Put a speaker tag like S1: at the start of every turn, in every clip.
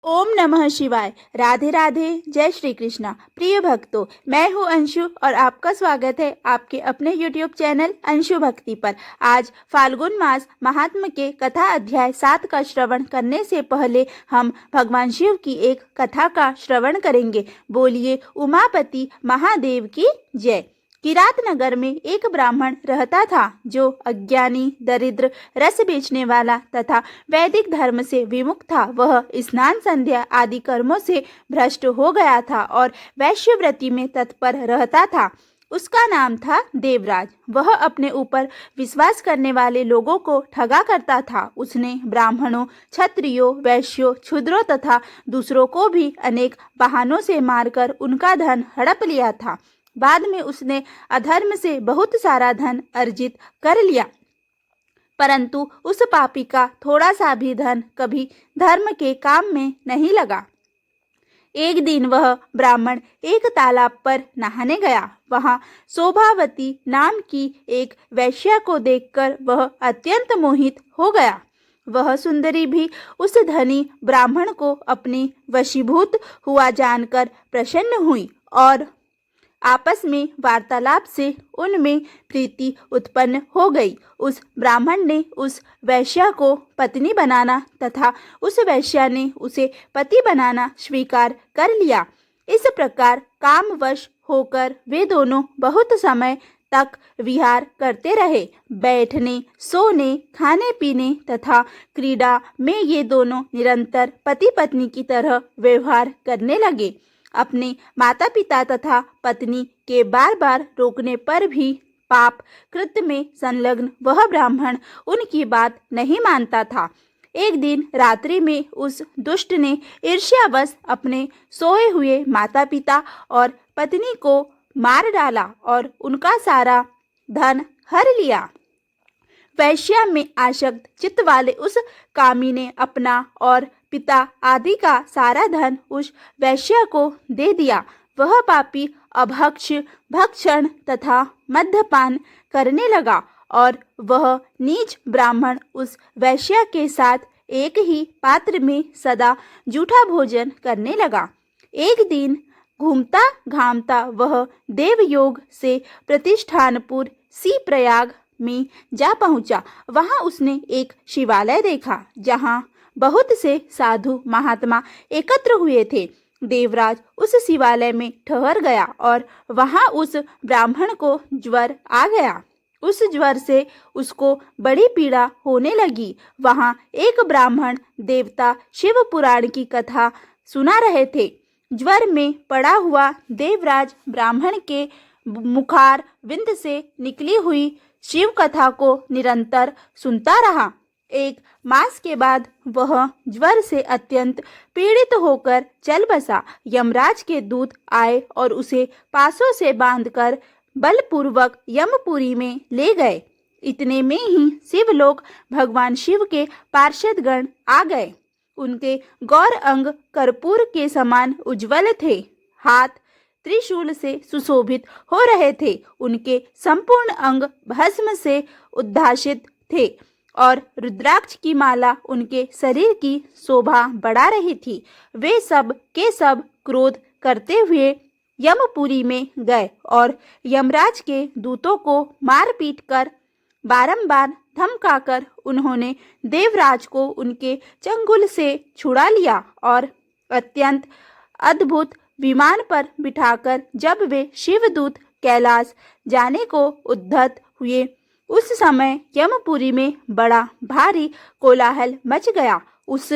S1: ओम नमः शिवाय। राधे राधे। जय श्री कृष्णा। प्रिय भक्तों, मैं हूँ अंशु और आपका स्वागत है आपके अपने YouTube चैनल अंशु भक्ति पर। आज फाल्गुन मास महात्म के कथा अध्याय 7 का श्रवण करने से पहले हम भगवान शिव की एक कथा का श्रवण करेंगे। बोलिए उमापति महादेव की जय। किरात नगर में एक ब्राह्मण रहता था जो अज्ञानी, दरिद्र, रस बेचने वाला तथा वैदिक धर्म से विमुख था। वह स्नान, संध्या आदि कर्मों से भ्रष्ट हो गया था और वैश्यव्रति में तत्पर रहता था। उसका नाम था देवराज। वह अपने ऊपर विश्वास करने वाले लोगों को ठगा करता था। उसने ब्राह्मणों, क्षत्रियों, वैश्यों, शूद्रों तथा दूसरों को भी अनेक बहानों से मारकर उनका धन हड़प लिया था। बाद में उसने अधर्म से बहुत सारा धन अर्जित कर लिया, परंतु उस पापी का थोड़ा सा भी धन कभी धर्म के काम में नहीं लगा। एक दिन वह ब्राह्मण एक तालाब पर नहाने गया। वहां शोभावती नाम की एक वेश्या को देखकर वह अत्यंत मोहित हो गया। वह सुंदरी भी उस धनी ब्राह्मण को अपनी वशीभूत हुआ जानकर प्रसन्न हुई और आपस में वार्तालाप से उनमें प्रीति उत्पन्न हो गई। उस ब्राह्मण ने उस वैश्या को पत्नी बनाना तथा उस वैश्या ने उसे पति बनाना स्वीकार कर लिया। इस प्रकार कामवश होकर वे दोनों बहुत समय तक विहार करते रहे। बैठने, सोने, खाने पीने तथा क्रीड़ा में ये दोनों निरंतर पति पत्नी की तरह व्यवहार करने लगे। अपने माता पिता तथा पत्नी के बार बार रोकने पर भी पाप कृत्य में संलग्न वह ब्राह्मण उनकी बात नहीं मानता था। एक दिन रात्रि में उस दुष्ट ने ईर्ष्यावश अपने सोए हुए माता पिता और पत्नी को मार डाला और उनका सारा धन हर लिया। वैश्या में आसक्त चित्त वाले उस कामी ने अपना और पिता आदि का सारा धन उस वैश्या को दे दिया। वह पापी अभक्ष, भक्षण तथा मद्यपान करने लगा और वह नीच ब्राह्मण उस वैश्या के साथ एक ही पात्र में सदा जूठा भोजन करने लगा। एक दिन घूमता घामता वह देवयोग से प्रतिष्ठानपुर सी प्रयाग में जा पहुंचा। वहां उसने एक शिवालय देखा जहां बहुत से साधु महात्मा एकत्र हुए थे। देवराज उस शिवालय में ठहर गया और वहां उस ब्राह्मण को ज्वर आ गया। उस ज्वर से उसको बड़ी पीड़ा होने लगी। वहां एक ब्राह्मण देवता शिव पुराण की कथा सुना रहे थे। ज्वर में पड़ा हुआ देवराज ब्राह्मण के मुखार विंद से निकली हुई शिव कथा को निरंतर सुनता रहा। एक मास के बाद वह ज्वर से अत्यंत पीड़ित होकर चल बसा। यमराज के दूत आए और उसे पासों से बांधकर बलपूर्वक यमपुरी में ले गए। इतने में ही शिवलोक भगवान शिव के पार्षदगण आ गए। उनके गौर अंग कर्पूर के समान उज्जवल थे। हाथ त्रिशूल से सुशोभित हो रहे थे। उनके संपूर्ण अंग भस्म से उद्भासित थे और रुद्राक्ष की माला उनके शरीर की शोभा बढ़ा रही थी। वे सब के सब क्रोध करते हुए यमपुरी में गए और यमराज के दूतों को मार पीट कर बारंबार धमकाकर उन्होंने देवराज को उनके चंगुल से छुड़ा लिया और अत्यंत अद्भुत विमान पर बिठाकर जब वे शिवदूत कैलाश जाने को उद्यत हुए, उस समय यमपुरी में बड़ा भारी कोलाहल मच गया। उस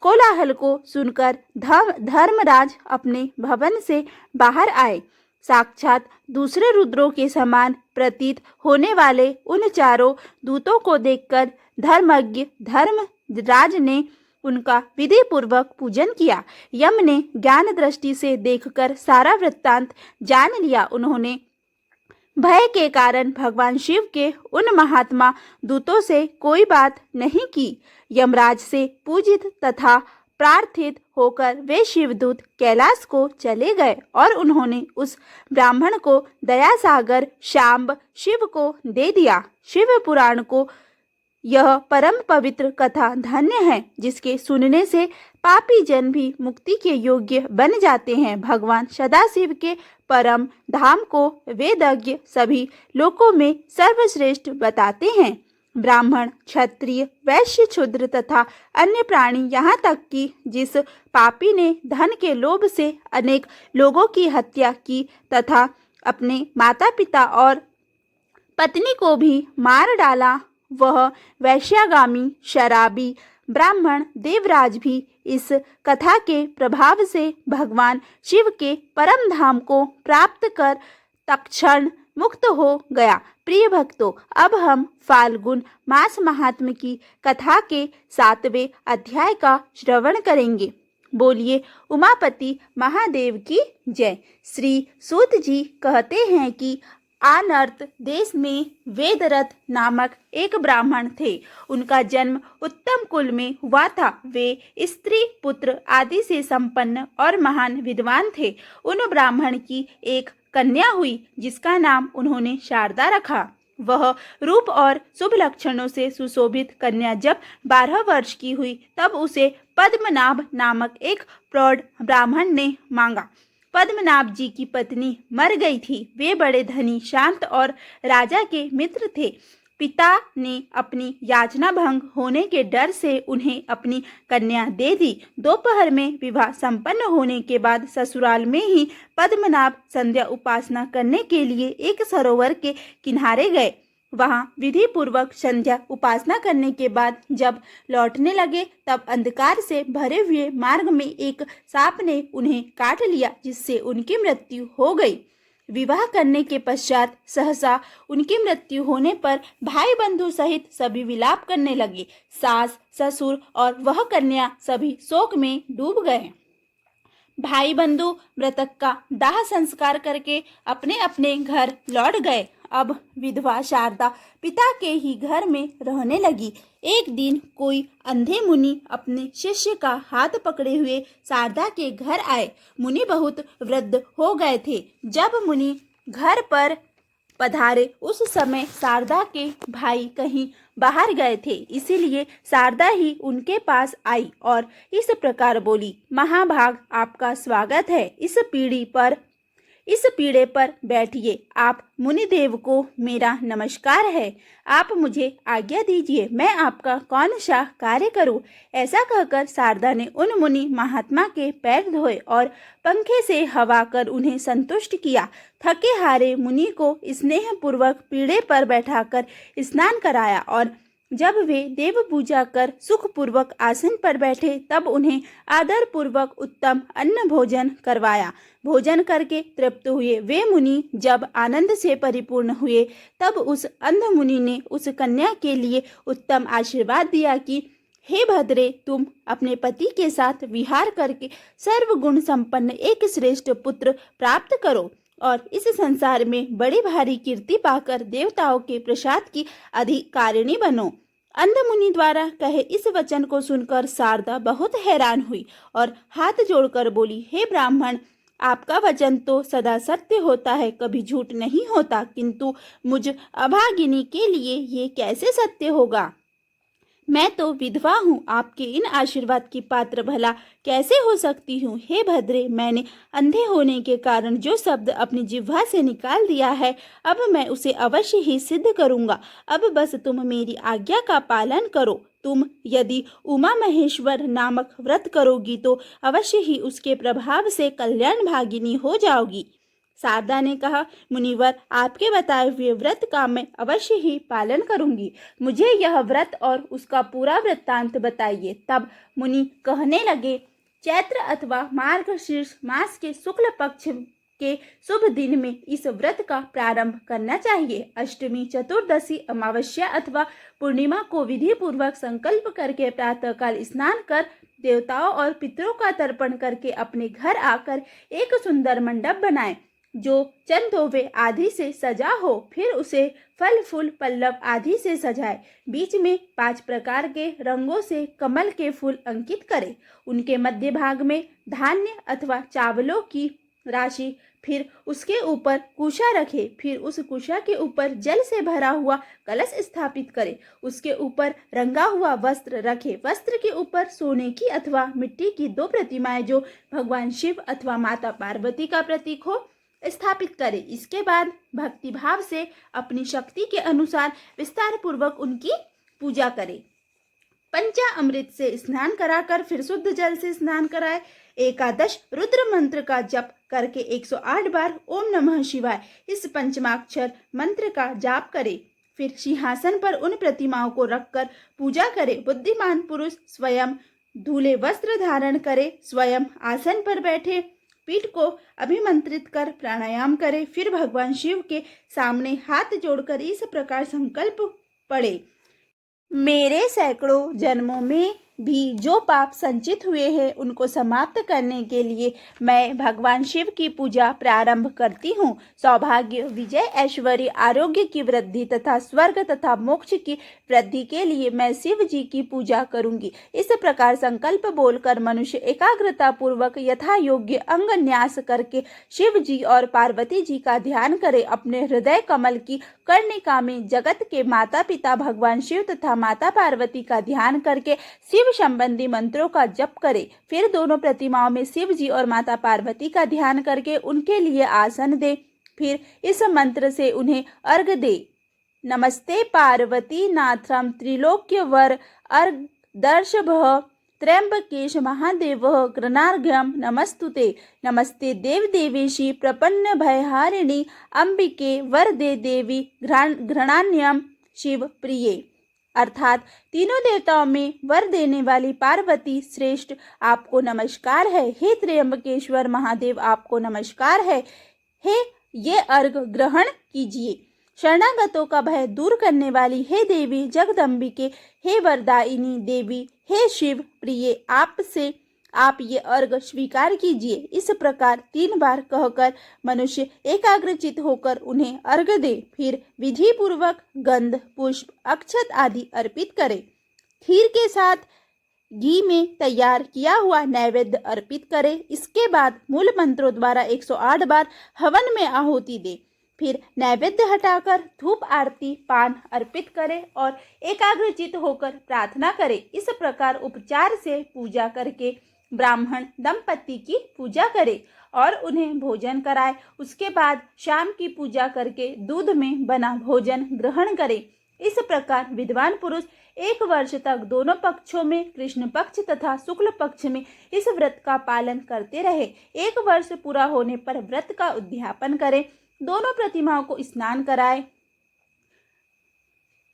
S1: कोलाहल को सुनकर धर्मराज अपने भवन से बाहर आए। साक्षात दूसरे रुद्रों के समान प्रतीत होने वाले उन चारों दूतों को देखकर धर्मज्ञ धर्मराज ने उनका विधि पूर्वक पूजन किया। यम ने ज्ञान दृष्टि से देखकर सारा वृत्तांत जान लिया। उन्होंने भय के कारण भगवान शिव के उन महात्मा दूतों से कोई बात नहीं की। यमराज से पूजित तथा प्रार्थित होकर वे शिवदूत कैलाश को चले गए और उन्होंने उस ब्राह्मण को दया सागर शांब शिव को दे दिया। शिव पुराण को यह परम पवित्र कथा धन्य है, जिसके सुनने से पापी जन भी मुक्ति के योग्य बन जाते हैं। भगवान सदाशिव के परम धाम को वेदज्ञ सभी लोकों में सर्वश्रेष्ठ बताते हैं। ब्राह्मण, क्षत्रिय, वैश्य, शूद्र तथा अन्य प्राणी, यहाँ तक कि जिस पापी ने धन के लोभ से अनेक लोगों की हत्या की तथा अपने माता पिता और पत्नी को भी मार डाला, वह वैश्यागामी शराबी ब्राह्मण देवराज भी इस कथा के प्रभाव से भगवान शिव के परम धाम को प्राप्त कर तत्क्षण मुक्त हो गया। प्रिय भक्तों, अब हम फाल्गुन मास महात्म्य की कथा के 7वें अध्याय का श्रवण करेंगे। बोलिए उमापति महादेव की जय। श्री सूत जी कहते हैं कि आनर्त देश में वेदरथ नामक एक ब्राह्मण थे। उनका जन्म उत्तम कुल में हुआ था। वे स्त्री, पुत्र आदि से संपन्न और महान विद्वान थे। उन ब्राह्मण की एक कन्या हुई, जिसका नाम उन्होंने शारदा रखा। वह रूप और शुभ लक्षणों से सुशोभित कन्या जब 12 वर्ष की हुई, तब उसे पद्मनाभ नामक एक प्रौढ़ ब्राह्मण ने मांगा। पद्मनाभ जी की पत्नी मर गई थी। वे बड़े धनी, शांत और राजा के मित्र थे। पिता ने अपनी याचना भंग होने के डर से उन्हें अपनी कन्या दे दी। दोपहर में विवाह संपन्न होने के बाद ससुराल में ही पद्मनाभ संध्या उपासना करने के लिए एक सरोवर के किनारे गए। वहां विधि पूर्वक संध्या उपासना करने के बाद जब लौटने लगे, तब अंधकार से भरे हुए मार्ग में एक सांप ने उन्हें काट लिया, जिससे उनकी मृत्यु हो गई। विवाह करने के पश्चात सहसा उनकी मृत्यु होने पर भाई बंधु सहित सभी विलाप करने लगे। सास, ससुर और वह कन्या सभी शोक में डूब गए। भाई बंधु मृतक का दाह संस्कार करके अपने अपने घर लौट गए। अब विधवा शारदा पिता के ही घर में रहने लगी। एक दिन कोई अंधे मुनि अपने शिष्य का हाथ पकड़े हुए शारदा के घर आए। मुनि बहुत वृद्ध हो गए थे। जब मुनि घर पर पधारे, उस समय शारदा के भाई कहीं बाहर गए थे, इसीलिए शारदा ही उनके पास आई और इस प्रकार बोली, महाभाग आपका स्वागत है। इस पीढ़े पर बैठिए। आप मुनिदेव को मेरा नमस्कार है। आप मुझे आज्ञा दीजिए, मैं आपका कौन सा कार्य करूं। ऐसा कहकर शारदा ने उन मुनि महात्मा के पैर धोए और पंखे से हवा कर उन्हें संतुष्ट किया। थके हारे मुनि को स्नेहपूर्वक पीढ़े पर बैठाकर स्नान कराया और जब वे देव पूजा कर सुखपूर्वक आसन पर बैठे, तब उन्हें आदर पूर्वक उत्तम अन्न भोजन करवाया। भोजन करके तृप्त हुए वे मुनि जब आनंद से परिपूर्ण हुए, तब उस अंध मुनि ने उस कन्या के लिए उत्तम आशीर्वाद दिया कि हे भद्रे, तुम अपने पति के साथ विहार करके सर्वगुण संपन्न एक श्रेष्ठ पुत्र प्राप्त करो और इस संसार में बड़ी भारी कीर्ति पाकर देवताओं के प्रसाद की अधिकारिणी बनो। अंध मुनि द्वारा कहे इस वचन को सुनकर शारदा बहुत हैरान हुई और हाथ जोड़कर बोली, हे ब्राह्मण, आपका वचन तो सदा सत्य होता है, कभी झूठ नहीं होता, किंतु मुझ अभागिनी के लिए ये कैसे सत्य होगा। मैं तो विधवा हूँ, आपके इन आशीर्वाद की पात्र भला कैसे हो सकती हूँ। हे भद्रे, मैंने अंधे होने के कारण जो शब्द अपनी जिह्वा से निकाल दिया है, अब मैं उसे अवश्य ही सिद्ध करूँगा। अब बस तुम मेरी आज्ञा का पालन करो। तुम यदि उमा महेश्वर नामक व्रत करोगी तो अवश्य ही उसके प्रभाव से कल्याण भागिनी हो जाओगी। शारदा ने कहा, मुनिवर, आपके बताए हुए व्रत का मैं अवश्य ही पालन करूंगी। मुझे यह व्रत और उसका पूरा वृत्तांत बताइए। तब मुनि कहने लगे, चैत्र अथवा मार्गशीर्ष मास के शुक्ल पक्ष के शुभ दिन में इस व्रत का प्रारंभ करना चाहिए। अष्टमी, चतुर्दशी, अमावस्या अथवा पूर्णिमा को विधि पूर्वक संकल्प करके प्रातःकाल स्नान कर देवताओं और पितरों का तर्पण करके अपने घर आकर एक सुंदर मंडप बनाएं, जो चंदोवे आदि से सजा हो। फिर उसे फल फूल पल्लव आदि से सजाए। बीच में 5 प्रकार के रंगों से कमल के फूल अंकित करे। उनके मध्य भाग में धान्य अथवा चावलों की राशि, फिर उसके ऊपर कुशा रखे, फिर उस कुशा के ऊपर जल से भरा हुआ कलश स्थापित करे, उसके ऊपर रंगा हुआ वस्त्र रखे, वस्त्र के ऊपर सोने की अथवा मिट्टी की 2 प्रतिमाएं जो भगवान शिव अथवा माता पार्वती का प्रतीक हो स्थापित करे। इसके बाद भक्ति भाव से अपनी शक्ति के अनुसार विस्तार पूर्वक उनकी पूजा करे। पंचामृत से स्नान कराकर फिर शुद्ध जल से स्नान कराए। एकादश रुद्र मंत्र का जप करके 108 बार ओम नमः शिवाय इस पंचमाक्षर मंत्र का जाप करे। फिर सिंहासन पर उन प्रतिमाओं को रखकर पूजा करे। बुद्धिमान पुरुष स्वयं धूले वस्त्र धारण करे, स्वयं आसन पर बैठे, पीठ को अभिमंत्रित कर प्राणायाम करे। फिर भगवान शिव के सामने हाथ जोड़कर इस प्रकार संकल्प पढ़े, मेरे सैकड़ों जन्मों में भी जो पाप संचित हुए हैं उनको समाप्त करने के लिए मैं भगवान शिव की पूजा प्रारंभ करती हूँ। सौभाग्य, विजय, ऐश्वर्य, आरोग्य की वृद्धि तथा स्वर्ग तथा मोक्ष की वृद्धि के लिए मैं शिव जी की पूजा करूंगी। इस प्रकार संकल्प बोलकर मनुष्य एकाग्रता पूर्वक यथा योग्य अंग न्यास करके शिव जी और पार्वती जी का ध्यान करे। अपने हृदय कमल की कर्णिका में जगत के माता पिता भगवान शिव तथा माता पार्वती का ध्यान करके शिव संबंधी मंत्रों का जप करे। फिर दोनों प्रतिमाओं में शिव जी और माता पार्वती का ध्यान करके उनके लिए आसन दे। फिर इस मंत्र से उन्हें अर्घ दे। नमस्ते पार्वती नाथम त्रिलोक्य वर अर्घ दर्शभः त्र्यंबकेश महादेव कृणार्घ्यम नमस्तुते। नमस्ते देव देवेशी प्रपन्न भयहारिणी अंबिके वरदे देवी घृणान्यम शिव प्रिये। अर्थात तीनों देवताओं में वर देने वाली पार्वती श्रेष्ठ आपको नमस्कार है। हे त्र्यंबकेश्वर महादेव आपको नमस्कार है। हे ये अर्घ ग्रहण कीजिए। शरणागतों का भय दूर करने वाली हे देवी जगदम्बिके, हे वरदायिनी देवी, हे शिव प्रिय, आपसे आप ये अर्घ स्वीकार कीजिए। इस प्रकार 3 बार कहकर मनुष्य एकाग्रचित होकर उन्हें अर्घ दे। फिर विधि पूर्वक गंध, पुष्प, अक्षत आदि अर्पित करे। खीर के साथ घी में तैयार किया हुआ नैवेद्य अर्पित करे। इसके बाद मूल मंत्रों द्वारा 108 बार हवन में आहुति दे। फिर नैवेद्य हटाकर धूप आरती पान अर्पित करे और एकाग्रचित होकर प्रार्थना करे। इस प्रकार उपचार से पूजा करके ब्राह्मण दंपति की पूजा करे और उन्हें भोजन कराए। उसके बाद शाम की पूजा करके दूध में बना भोजन ग्रहण करे। इस प्रकार विद्वान पुरुष 1 वर्ष तक दोनों पक्षों में, कृष्ण पक्ष तथा शुक्ल पक्ष में इस व्रत का पालन करते रहे। 1 वर्ष पूरा होने पर व्रत का उद्यापन करे। दोनों प्रतिमाओं को स्नान कराए,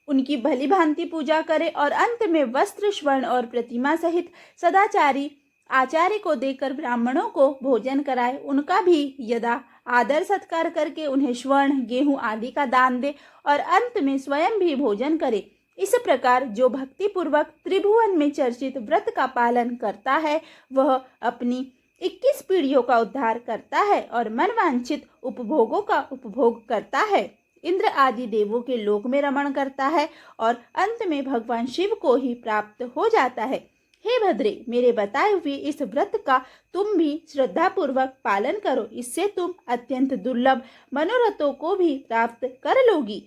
S1: उनकी भली भांति पूजा करे और अंत में वस्त्र, स्वर्ण और प्रतिमा सहित सदाचारी आचार्य को देकर ब्राह्मणों को भोजन कराए। उनका भी यदा आदर सत्कार करके उन्हें स्वर्ण, गेहूं आदि का दान दे और अंत में स्वयं भी भोजन करे। इस प्रकार जो भक्ति पूर्वक त्रिभुवन में चर्चित व्रत का पालन करता है वह अपनी 21 पीढ़ियों का उद्धार करता है और मनवांछित उपभोगों का उपभोग करता है, इंद्र आदि देवों के लोक में रमण करता है और अंत में भगवान शिव को ही प्राप्त हो जाता है। हे भद्रे, मेरे बताए हुए इस व्रत का तुम भी श्रद्धा पूर्वक पालन करो। इससे तुम अत्यंत दुर्लभ मनोरथों को भी प्राप्त कर लोगी।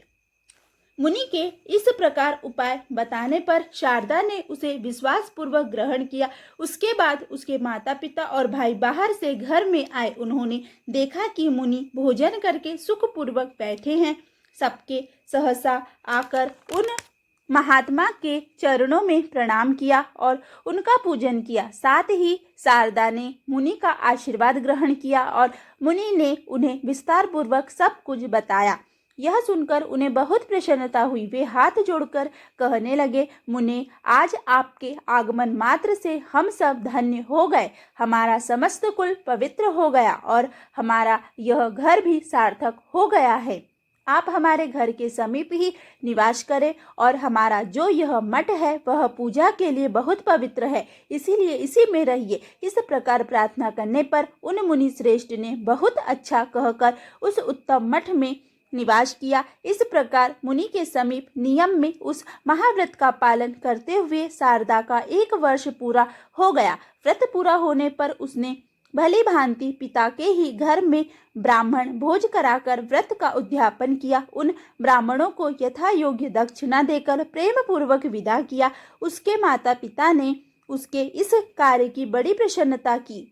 S1: मुनि के इस प्रकार उपाय बताने पर शारदा ने उसे विश्वास पूर्वक ग्रहण किया। उसके बाद उसके माता पिता और भाई बाहर से घर में आए। उन्होंने देखा कि मुनि भोजन करके सुखपूर्वक बैठे हैं। सबके सहसा आकर उन महात्मा के चरणों में प्रणाम किया और उनका पूजन किया। साथ ही शारदा ने मुनि का आशीर्वाद ग्रहण किया और मुनि ने उन्हें विस्तार पूर्वक सब कुछ बताया। यह सुनकर उन्हें बहुत प्रसन्नता हुई। वे हाथ जोड़कर कहने लगे, मुने, आज आपके आगमन मात्र से हम सब धन्य हो गए। हमारा समस्त कुल पवित्र हो गया और हमारा यह घर भी सार्थक हो गया है। आप हमारे घर के समीप ही निवास करें और हमारा जो यह मठ है वह पूजा के लिए बहुत पवित्र है, इसीलिए इसी में रहिए। इस प्रकार प्रार्थना करने पर उन मुनि श्रेष्ठ ने बहुत अच्छा कहकर उस उत्तम मठ में निवास किया। इस प्रकार मुनि के समीप नियम में उस महाव्रत का पालन करते हुए शारदा का 1 वर्ष पूरा हो गया। व्रत पूरा होने पर उसने भली भांति पिता के ही घर में ब्राह्मण भोज कराकर व्रत का उद्यापन किया। उन ब्राह्मणों को यथा योग्य दक्षिणा देकर प्रेम पूर्वक विदा किया। उसके माता पिता ने उसके इस कार्य की बड़ी प्रसन्नता की।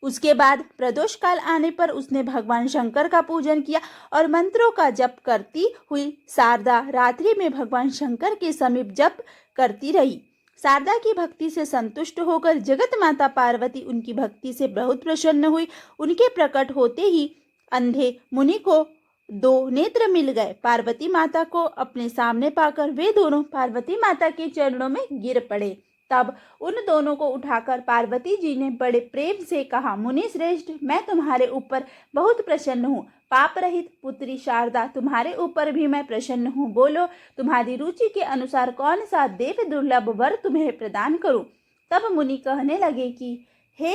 S1: उसके बाद प्रदोष काल आने पर उसने भगवान शंकर का पूजन किया और मंत्रों का जप करती हुई शारदा रात्रि में भगवान शंकर के समीप जप करती रही। शारदा की भक्ति से संतुष्ट होकर जगत माता पार्वती उनकी भक्ति से बहुत प्रसन्न हुई। उनके प्रकट होते ही अंधे मुनि को 2 नेत्र मिल गए। पार्वती माता को अपने सामने पाकर वे दोनों पार्वती माता के चरणों में गिर पड़े। तब उन दोनों को उठाकर पार्वती जी ने बड़े प्रेम से कहा, मुनि श्रेष्ठ, मैं तुम्हारे ऊपर बहुत प्रसन्न हूँ। पाप रहित पुत्री शारदा, तुम्हारे ऊपर भी मैं प्रसन्न हूँ। बोलो, तुम्हारी रुचि के अनुसार कौन सा देव दुर्लभ वर तुम्हें प्रदान करूं। तब मुनि कहने लगे कि हे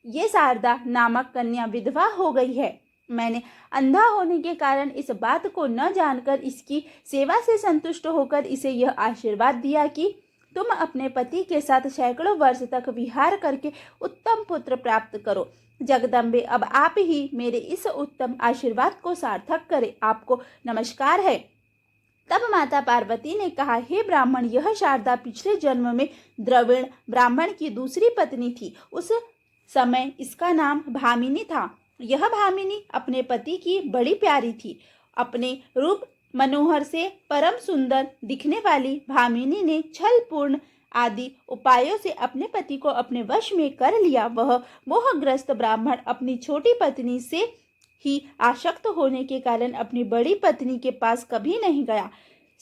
S1: ये शारदा नामक कन्या विधवा हो गई है। मैंने अंधा होने के कारण इस बात को न जानकर इसकी सेवा से संतुष्ट होकर इसे यह आशीर्वाद दिया कि तुम अपने पति के साथ सैकड़ों वर्ष तक विहार करके उत्तम पुत्र प्राप्त करो। जगदम्बे, अब आप ही मेरे इस उत्तम आशीर्वाद को सार्थक करें। आपको नमस्कार है। तब माता पार्वती ने कहा, हे ब्राह्मण, यह शारदा पिछले जन्म में द्रविड़ ब्राह्मण की दूसरी पत्नी थी। उस समय इसका नाम भामिनी था। यह भामिनी अपने पति की बड़ी प्यारी थी। अपने रूप मनोहर से परम सुंदर दिखने वाली भामिनी ने छल पूर्ण आदि उपायों से अपने पति को अपने वश में कर लिया। वह मोहग्रस्त ब्राह्मण अपनी छोटी पत्नी से ही आसक्त होने के कारण अपनी बड़ी पत्नी के पास कभी नहीं गया।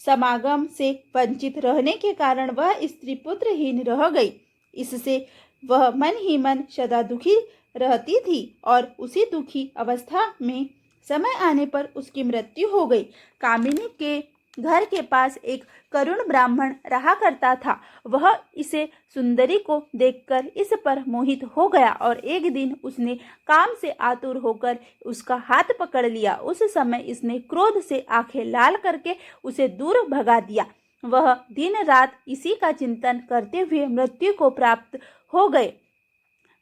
S1: समागम से वंचित रहने के कारण वह स्त्री पुत्रहीन रह गई। इससे वह मन ही मन सदा दुखी रहती थी और उसी दुखी अवस्था में समय आने पर उसकी मृत्यु हो गई। कामिनी के घर के पास एक करुण ब्राह्मण रहा करता था। वह इसे सुंदरी को देखकर इस पर मोहित हो गया और एक दिन उसने काम से आतुर होकर उसका हाथ पकड़ लिया। उस समय इसने क्रोध से आंखें लाल करके उसे दूर भगा दिया। वह दिन रात इसी का चिंतन करते हुए मृत्यु को प्राप्त हो गए।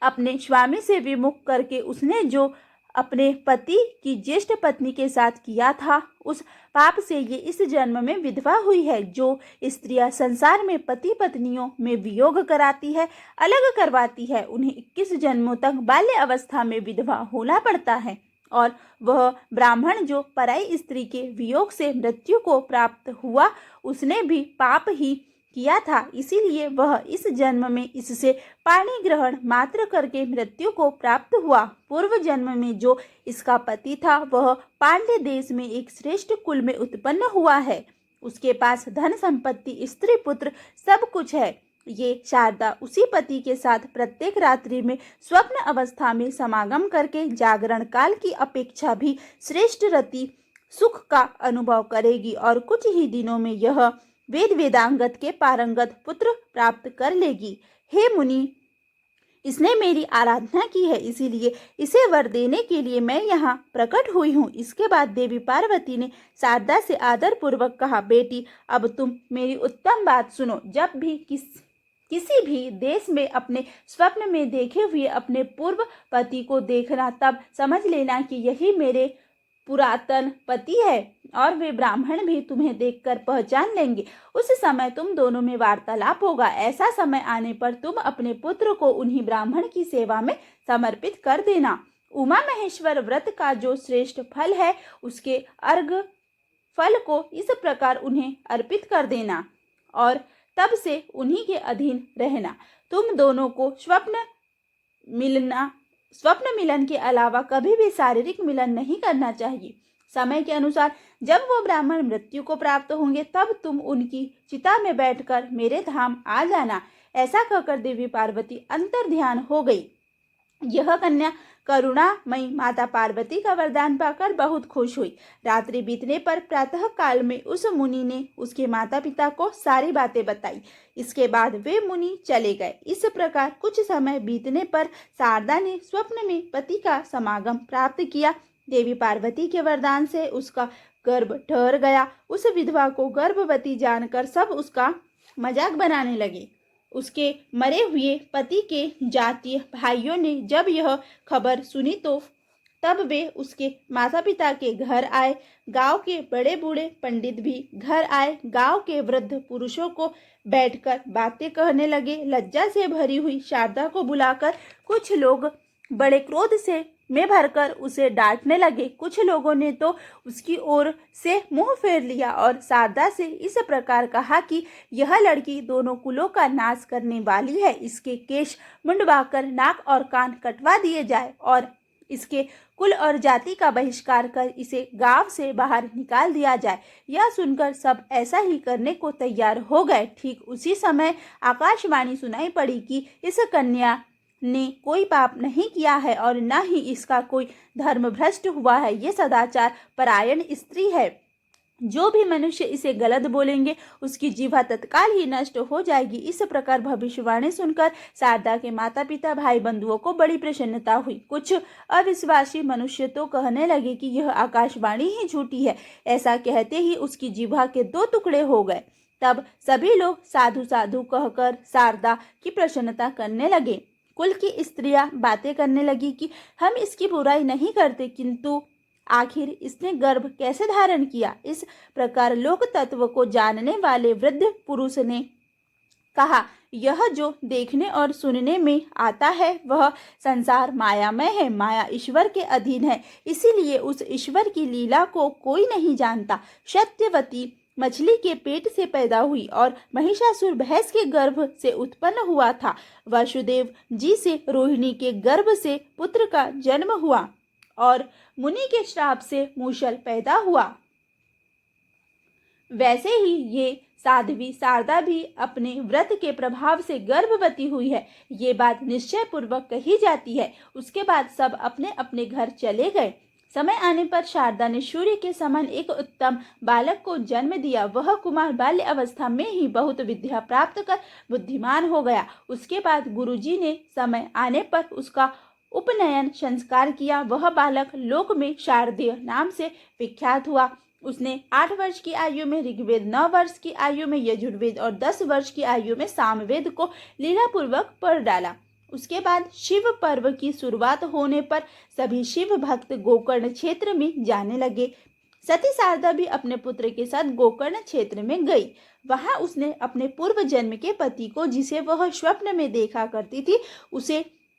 S1: अपने स्वामी से विमुख करके उसने जो अपने पति की ज्येष्ठ पत्नी के साथ किया था, उस पाप से ये इस जन्म में विधवा हुई है। जो स्त्रियां संसार में पति पत्नियों में वियोग कराती है, अलग करवाती है, उन्हें 21 जन्मों तक बाल्य अवस्था में विधवा होना पड़ता है। और वह ब्राह्मण जो पराई स्त्री के वियोग से मृत्यु को प्राप्त हुआ, उसने भी पाप ही किया था। इसीलिए वह इस जन्म में इससे पाणी ग्रहण मात्र करके मृत्यु को प्राप्त हुआ। पूर्व जन्म में जो इसका पति था, वह पांड्य देश में एक श्रेष्ठ कुल में उत्पन्न हुआ है। उसके पास धन संपत्ति, स्त्री पुत्र सब कुछ है। ये शारदा उसी पति के साथ प्रत्येक रात्रि में स्वप्न अवस्था में समागम करके जागरण काल की अपेक्षा भी श्रेष्ठ रति सुख का अनुभव करेगी और कुछ ही दिनों में यह वेद वेदांगत के पारंगत पुत्र प्राप्त कर लेगी। हे मुनि, इसने मेरी आराधना की है, इसीलिए इसे वर देने के लिए मैं यहाँ प्रकट हुई हूँ। इसके बाद देवी पार्वती ने शारदा से आदर पूर्वक कहा, बेटी, अब तुम मेरी उत्तम बात सुनो। जब भी किसी भी देश में अपने स्वप्न में देखे हुए अपने पूर्व पति को देखना, तब समझ लेना कि यही मेरे पुरातन पति है और वे ब्राह्मण भी तुम्हें देखकर पहचान लेंगे। उस समय तुम दोनों में वार्तालाप होगा। ऐसा समय आने पर तुम अपने पुत्र को उन्हीं ब्राह्मण की सेवा में समर्पित कर देना। उमा महेश्वर व्रत का जो श्रेष्ठ फल है, उसके अर्घ फल को इस प्रकार उन्हें अर्पित कर देना और तब से उन्हीं के अधीन रहना। तुम दोनों को स्वप्न मिलन के अलावा कभी भी शारीरिक मिलन नहीं करना चाहिए। समय के अनुसार जब वो ब्राह्मण मृत्यु को प्राप्त होंगे, तब तुम उनकी चिता में बैठकर मेरे धाम आ जाना। ऐसा कहकर देवी पार्वती अंतर ध्यान हो गई। यह कन्या करुणामयी माता पार्वती का वरदान पाकर बहुत खुश हुई। रात्रि बीतने पर प्रातः काल में उस मुनि ने उसके माता पिता को सारी बातें बताई। इसके बाद वे मुनि चले गए। इस प्रकार कुछ समय बीतने पर शारदा ने स्वप्न में पति का समागम प्राप्त किया। देवी पार्वती के वरदान से उसका गर्भ ठहर गया। उस विधवा को गर्भवती जानकर सब उसका मजाक बनाने लगे। उसके मरे हुए पति के जातीय भाइयों ने जब यह खबर सुनी तो तब वे उसके माता पिता के घर आए। गांव के बड़े बूढ़े पंडित भी घर आए। गांव के वृद्ध पुरुषों को बैठकर बातें कहने लगे। लज्जा से भरी हुई शारदा को बुलाकर कुछ लोग बड़े क्रोध से में भरकर उसे डांटने लगे। कुछ लोगों ने तो उसकी ओर से मुंह फेर लिया और शारदा से इस प्रकार कहा कि यह लड़की दोनों कुलों का नाश करने वाली है। इसके केश मुंडवाकर नाक और कान कटवा दिए जाए और इसके कुल और जाति का बहिष्कार कर इसे गांव से बाहर निकाल दिया जाए। यह सुनकर सब ऐसा ही करने को तैयार हो गए। ठीक उसी समय आकाशवाणी सुनाई पड़ी कि इस कन्या ने कोई पाप नहीं किया है और न ही इसका कोई धर्म भ्रष्ट हुआ है। ये सदाचार परायण स्त्री है। जो भी मनुष्य इसे गलत बोलेंगे उसकी जीवा तत्काल ही नष्ट हो जाएगी। इस प्रकार भविष्यवाणी सुनकर शारदा के माता पिता भाई बंधुओं को बड़ी प्रसन्नता हुई। कुछ अविश्वासी मनुष्य तो कहने लगे कि यह आकाशवाणी ही झूठी है। ऐसा कहते ही उसकी जीवा के 2 टुकड़े हो गए। तब सभी लोग साधु साधु कहकर शारदा की प्रसन्नता करने लगे। कुल की स्त्रियां बातें करने लगी कि हम इसकी बुराई नहीं करते, किंतु आखिर इसने गर्भ कैसे धारण किया। इस प्रकार लोक तत्व को जानने वाले वृद्ध पुरुष ने कहा, यह जो देखने और सुनने में आता है वह संसार मायामय है। माया ईश्वर के अधीन है, इसीलिए उस ईश्वर की लीला को कोई नहीं जानता। सत्यवती मछली के पेट से पैदा हुई और महिषासुर भैंस के गर्भ से उत्पन्न हुआ था। वासुदेव जी से रोहिणी के गर्भ से पुत्र का जन्म हुआ और मुनि के श्राप से मूषल पैदा हुआ। वैसे ही ये साध्वी शारदा भी अपने व्रत के प्रभाव से गर्भवती हुई है। ये बात निश्चय पूर्वक कही जाती है। उसके बाद सब अपने अपने घर चले गए। समय आने पर शारदा ने सूर्य के समान एक उत्तम बालक को जन्म दिया। वह कुमार बाल्य अवस्था में ही बहुत विद्या प्राप्त कर बुद्धिमान हो गया। उसके बाद गुरुजी ने समय आने पर उसका उपनयन संस्कार किया। वह बालक लोक में शारदेय नाम से विख्यात हुआ। उसने 8 वर्ष की आयु में ऋग्वेद, 9 वर्ष की आयु में यजुर्वेद और 10 वर्ष की आयु में सामवेद को लीलापूर्वक पढ़ डाला। उसके बाद शिव पर्व की शुरुआत होने पर सभी शिव भक्त गोकर्ण क्षेत्र में जाने लगे। सती शारदा भी अपने पुत्र के साथ गोकर्ण क्षेत्र में गई। वहां उसने अपने पूर्व जन्म के पति को, जिसे वह स्वप्न में देखा करती थी,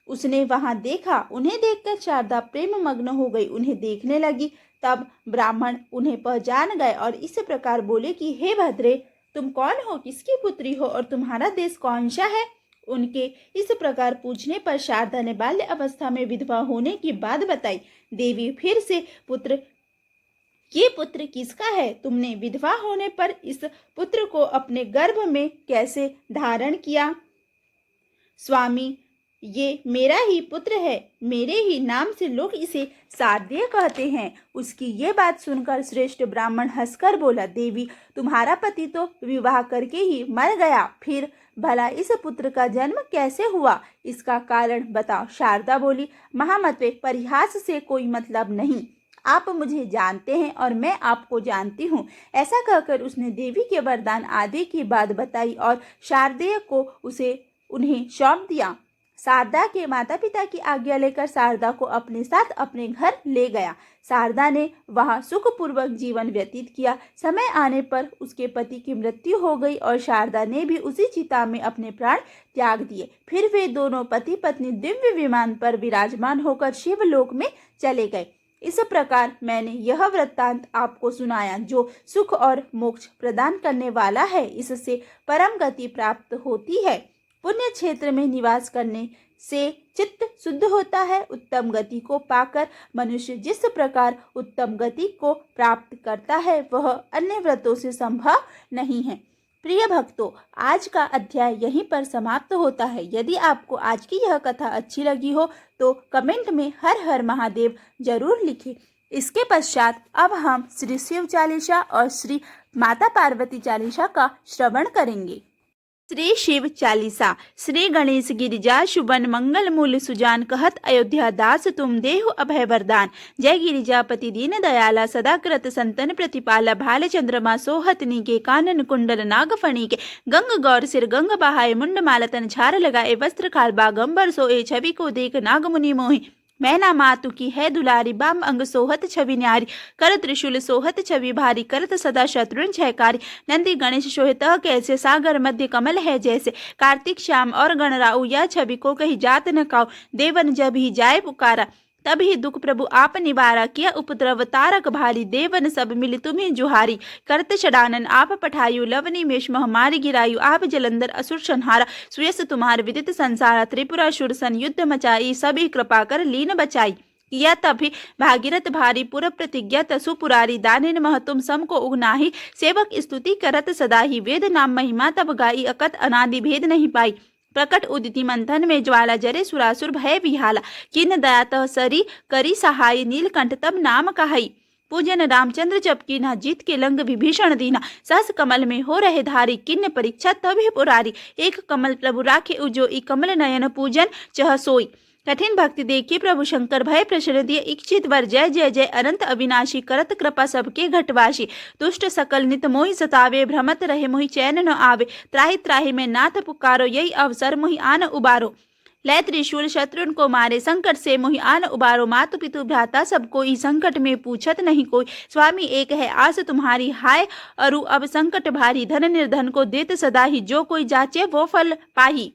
S1: उसने वहां देखा। उन्हें देखकर शारदा प्रेम मग्न हो गई, उन्हें देखने लगी। तब ब्राह्मण उन्हें पहचान गए और इस प्रकार बोले कि हे भद्रे, तुम कौन हो, किसकी पुत्री हो और तुम्हारा देश कौन सा है। उनके इस प्रकार पूछने पर शारदा ने बाल्य अवस्था में विधवा होने की बात बताई। देवी फिर से ये पुत्र किसका है? तुमने विधवा होने पर इस पुत्र को अपने गर्भ में कैसे धारण किया? स्वामी, ये मेरा ही पुत्र है, मेरे ही नाम से लोग इसे शारदेय कहते हैं। उसकी ये बात सुनकर श्रेष्ठ ब्राह्मण हंसकर बोला, देवी, तुम्हारा पति तो विवाह करके ही मर गया, फिर भला इस पुत्र का जन्म कैसे हुआ? इसका कारण बताओ। शारदा बोली, महामते, परिहास से कोई मतलब नहीं। आप मुझे जानते हैं और मैं आपको जानती हूँ। ऐसा कहकर उसने देवी के वरदान आदि की बात बताई और शारदेय को उन्हें सौंप दिया। शारदा के माता पिता की आज्ञा लेकर शारदा को अपने साथ अपने घर ले गया। शारदा ने वहां सुखपूर्वक जीवन व्यतीत किया। समय आने पर उसके पति की मृत्यु हो गई और शारदा ने भी उसी चिता में अपने प्राण त्याग दिए। फिर वे दोनों पति पत्नी दिव्य विमान पर विराजमान होकर शिवलोक में चले गए। इस प्रकार मैंने यह वृत्तांत आपको सुनाया, जो सुख और मोक्ष प्रदान करने वाला है। इससे परम गति प्राप्त होती है। पुण्य क्षेत्र में निवास करने से चित्त शुद्ध होता है। उत्तम गति को पाकर मनुष्य जिस प्रकार उत्तम गति को प्राप्त करता है वह अन्य व्रतों से संभव नहीं है। प्रिय भक्तों, आज का अध्याय यहीं पर समाप्त होता है। यदि आपको आज की यह कथा अच्छी लगी हो तो कमेंट में हर हर महादेव जरूर लिखें। इसके पश्चात अब हम श्री शिव चालीसा और श्री माता पार्वती चालीसा का श्रवण करेंगे। श्री शिव चालीसा। श्री गणेश गिरिजा शुभन मंगल मूल सुजान कहत अयोध्या दास तुम देहु अभय वरदान। जय गिरिजापति दीन दयाला सदा कृत संतन प्रतिपाला। भाल चंद्रमा सोहतनी के कानन कुंडल नागफणी के। गंग गौर सिर गंग बहाए मुंड मालतन झार लगाए। वस्त्र खाल बागंबर सोए छवि को देख नाग मुनि मोहि। मैना मातु की है दुलारी बाम अंग सोहत छवि न्यारी। कर त्रिशूल सोहत छवि भारी करत सदा शत्रुन छयकारी। नंदी गणेश शोहित कैसे सागर मध्य कमल है जैसे। कार्तिक श्याम और गणराऊ यह छवि को कही जात न काऊ। देवन जब ही जाए पुकारा तब ही दुख प्रभु आप निवारा। किया उपद्रव तारक भारी देवन सब मिली तुम्हें जुहारी। करत षडानन आप पठायु लवनी मेष महामारी गिरायु। आप जलंधर असुर संहारा सुयस तुम्हार विदित संसारा। त्रिपुरासुर सन युद्ध मचाई सभी कृपा कर लीन बचाई। किया तभी भागीरथ भारी पुर प्रतिज्ञा तसु पुरारी। दानिन मह तुम सम को उगनाही सेवक स्तुति करत सदा ही। वेद नाम महिमा तब गाई अकत अनादि भेद नहीं पाई। प्रकट उदिति मंथन में ज्वाला जरे सुरासुर भय विहाला। किन दयातः सरी करी सहाय नीलकंठ तब नाम कहाई। पूजन रामचंद्र जप की ना जीत के लंग विभीषण दीना। सहस कमल में हो रहे धारी किन्न परीक्षा तभी पुरारी। एक कमल प्रभु राखे उजोई कमल नयन पूजन चह सोई। कठिन भक्ति देखी प्रभु शंकर भय प्रश्न दिए। इच्छित वर जय जय जय अनंत अविनाशी। करत कृपा सबके घटवाशी। दुष्ट सकल नित मोहि सतावे भ्रमत रहे मोहि चैन न आवे। त्राहि त्राहि में नाथ पुकारो यही अवसर मोहि आन उबारो। लय त्रिशूल शत्रुन को मारे संकट से मोहि आन उबारो। मातु पितु भ्राता सब कोई संकट में पूछत नहीं कोई। स्वामी एक है आस तुम्हारी हाय अरु अब संकट भारी। धन निर्धन को देत सदा ही जो कोई जाचे वो फल पाही।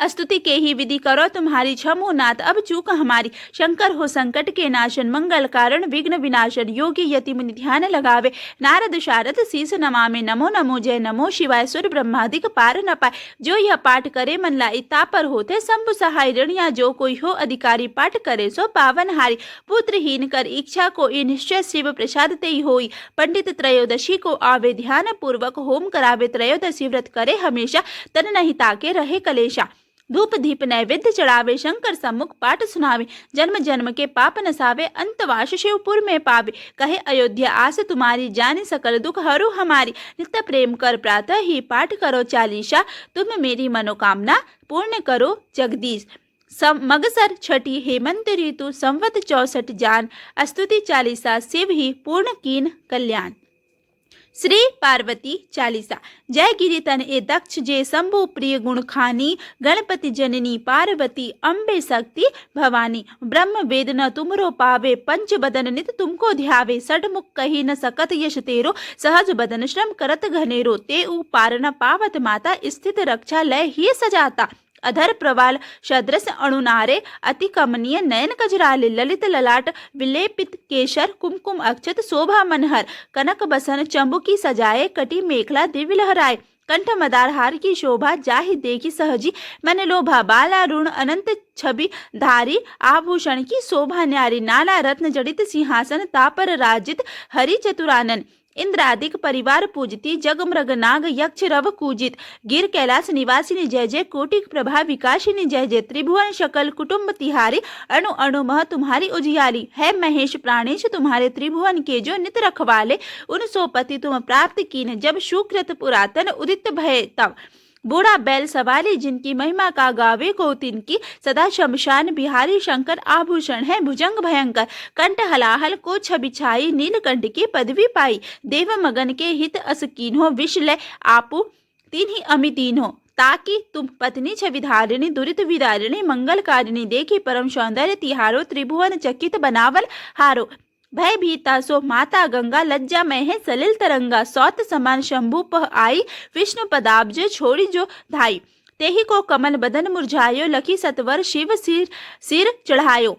S1: स्तुति के ही विधि करो तुम्हारी क्षमो नाथ अब चूक हमारी। शंकर हो संकट के नाशन मंगल कारण विघ्न विनाशन। योगी यति मुनि ध्यान लगावे नारद शारद शीस नमामि। नमो नमो जय नमो शिवाय सुर ब्रह्मादिक पार न पाए। जो यह पाठ करे मन लाई तापर होते शंभु सहाय। ऋणिया जो कोई हो अधिकारी पाठ करे सो पावन हारी। पुत्रहीन कर इच्छा को निश्चय शिव प्रसाद ते होई। पंडित त्रयोदशी को आवे ध्यान पूर्वक होम करावे। त्रयोदशी व्रत करे हमेशा तन नहीं ताके रहे कलेशा। धूप दीप नैवेद्य चढ़ावे शंकर सम्मुख पाठ सुनावे। जन्म जन्म के पाप नसावे अंतवास शिवपुर में पावे। कहे अयोध्या आस तुम्हारी जानी सकल दुख हरू हमारी। नित्य प्रेम कर प्रातः ही पाठ करो चालीसा। तुम मेरी मनोकामना पूर्ण करो जगदीश। मगसर छठी हेमंत ऋतु संवत 64 जान। स्तुति चालीसा शिव ही पूर्ण कीन कल्याण। श्री पार्वती चालीसा। जय गिरितन ए दक्ष जे शंभु प्रिय गुण खानी। गणपति जननी पार्वती अम्बे शक्ति भवानी। ब्रह्म वेद न तुमरो पावे पंच बदन नित तुमको ध्यावे। षडमुख कही न सकत यश तेरो सहज बदन श्रम करत घनेरो। ते उ पार न पावत माता स्थित रक्षा लय ही सजाता। अधर प्रवाल सदृश अणुनारे अति कमनीय नयन कजराले। ललित ललाट विलेपित केशर कुमकुम अक्षत शोभा मनहर। कनक बसन चंबुकी सजाए कटी मेखला दिव्य लहराए। कंठ मदार हार की शोभा जाहि देखी सहजी मन लोभा। बाला ऋण अनंत छवि धारी आभूषण की शोभा न्यारी। नाला रत्न जड़ित सिंहासन तापर राजित हरि चतुरानन। इंद्रादिक परिवार पूजती जग मृग नाग यक्ष रव कूजित। गिर कैलाश निवासिनी जय जय कोटि प्रभा विकासिनी जय जय। त्रिभुवन शकल कुटुंब तिहारी अणु अणु मह तुम्हारी उजियाली। है महेश प्राणेश तुम्हारे त्रिभुवन के जो नित रखवाले। उन सोपति तुम प्राप्त कीन जब सुकृत पुरातन उदित भय तब। बूढ़ा बैल सवारी जिनकी महिमा का गावे को तिनकी। सदा शमशान बिहारी शंकर आभूषण है भुजंग भयंकर। कंठ हलाहल को छवि छाई नीलकंठ की पदवी पाई। देव मगन के हित असकीन हो विषलय आपू तीन ही अमितीन हो। ताकि तुम पत्नी छवि धारिणी दुरित विदारिणी मंगलकारिणी। देखी परम सौंदर्य तिहारो त्रिभुवन चकित बनावल हारो। भय भीता सो माता गंगा लज्जा में है सलिल तरंगा। सौत समान शंभु पह आई विष्णु पदाब्ज छोड़ी जो धाई। तेही को कमल बदन मुरझायो लखी सतवर शिव सिर चढ़ायो।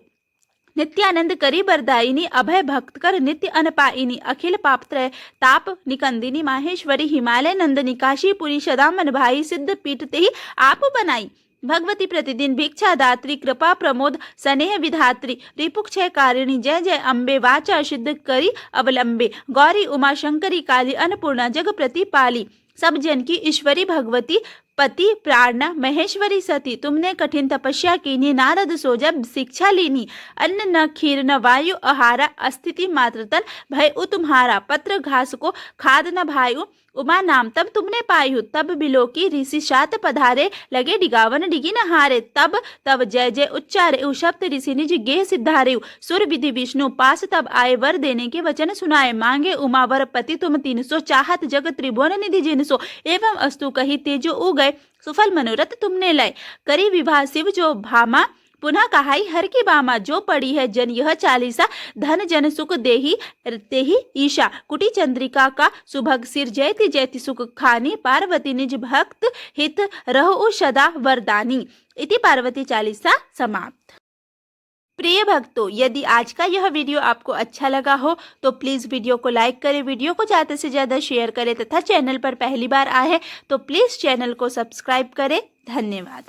S1: नित्यानंद करी बरदायिनी अभय भक्त कर नित्य अनपाइनी। अखिल पापत्रय ताप निकंदिनी माहेश्वरी हिमालय नंदनी। काशीपुरी सदामन भाई सिद्ध पीठ ते ही आप बनाई। भगवती प्रतिदिन भिक्षा दात्री कृपा प्रमोद स्नेह विधात्री। रिपुक्षय कारिणी जय जय अम्बे वाचा सिद्ध करी अवलंबे। गौरी उमा शंकरी काली अन्नपूर्णा जग प्रतिपाली। सब जन की ईश्वरी भगवती पति प्राणा महेश्वरी सती, तुमने कठिन तपस्या कीनी, नारद सो जब शिक्षा लीनी, अन्न न खीर न वायु आहारा, अस्थिति मात्र तल भय उ तुम्हारा, पत्र घास को खाद न भायु, उमा नाम तब तुमने पायु, तब बिलोकी ऋषि सात पधारे, लगे डिगावन डिगी न हारे, तब तब जय जय उच्चारे, उशब्द ऋषि निज गेह सिद्धारे, सुर विधि विष्णु पास तब आए, वर देने के वचन सुनाए, मांगे उमा वर पति तुम 300, चाहत जग त्रिभुवन निधि जिनसो, एवं अस्तु कही तेजो उ गए, सुफल मनोरथ तुमने लय, करी विवाह शिव जो भामा, पुनः कहाई हर की बामा, जो पड़ी है जन यह चालीसा, धन जन सुख देही तेहि ईशा, कुटी चंद्रिका का सुभग सिर, जयति जयति सुख खानी, पार्वती निज भक्त हित रहो सदा वरदानी। इति पार्वती चालीसा समाप्त। प्रिय भक्तों, यदि आज का यह वीडियो आपको अच्छा लगा हो तो प्लीज़ वीडियो को लाइक करें, वीडियो को ज़्यादा से ज़्यादा शेयर करें तथा चैनल पर पहली बार आए हैं तो प्लीज़ चैनल को सब्सक्राइब करें। धन्यवाद।